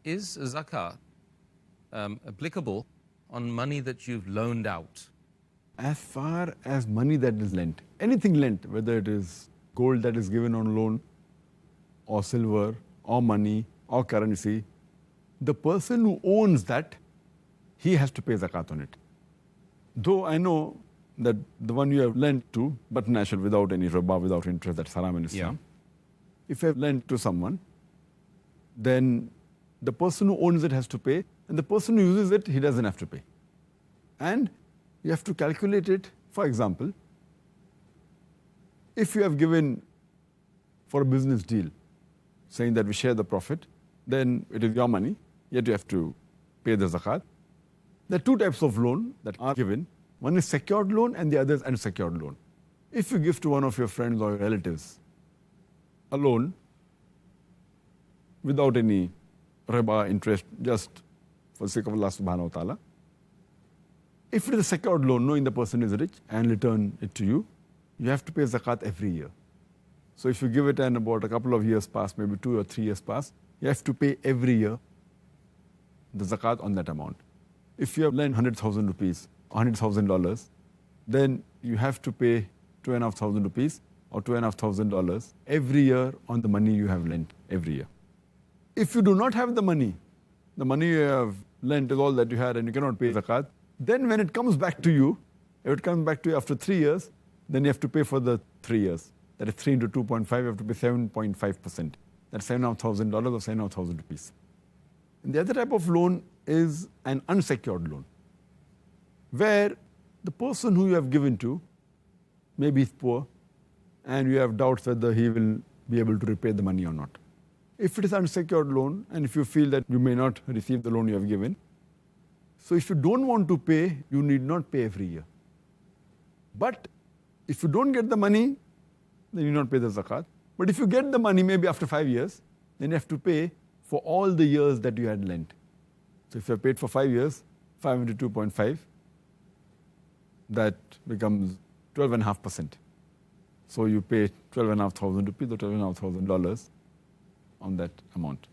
is zakat applicable on money that you've loaned out? As far as money that is lent, anything lent, whether it is gold that is given on loan, or silver, or money, or currency, the person who owns that, he has to pay zakat on it. Though I know that the one you have lent to, but natural, without any riba, without interest, that's haram in Islam. If you have lent to someone, then the person who owns it has to pay, and the person who uses it, he doesn't have to pay. And you have to calculate it. For example, if you have given for a business deal, saying that we share the profit, then it is your money, yet you have to pay the zakat. There are two types of loan that are given. One is secured loan and the other is unsecured loan. If you give to one of your friends or relatives a loan without any riba, interest, just for the sake of Allah subhanahu wa ta'ala, if it is a secured loan, knowing the person is rich and return it to you, you have to pay zakat every year. So if you give it and about a couple of years pass, maybe 2 or 3 years pass, you have to pay every year the zakat on that amount. If you have lent 100,000 rupees, $100,000, then you have to pay 2,500 rupees or $2,500 every year on the money you have lent every year. If you do not have the money you have lent is all that you had and you cannot pay zakat, then when it comes back to you, if it comes back to you after 3 years, then you have to pay for the 3 years. That is 3 into 2.5, you have to pay 7.5%. That's $7,500 or 7,500 rupees. And the other type of loan is an unsecured loan, where the person who you have given to, maybe he's poor, and you have doubts whether he will be able to repay the money or not. If it is unsecured loan, and if you feel that you may not receive the loan you have given, so if you don't want to pay, you need not pay every year. But if you don't get the money, then you not pay the zakat. But if you get the money maybe after 5 years, then you have to pay for all the years that you had lent. So if you have paid for 5 years, 5 into 2.5, that becomes 12.5%. So you pay 12,500 rupees or $12,500 on that amount.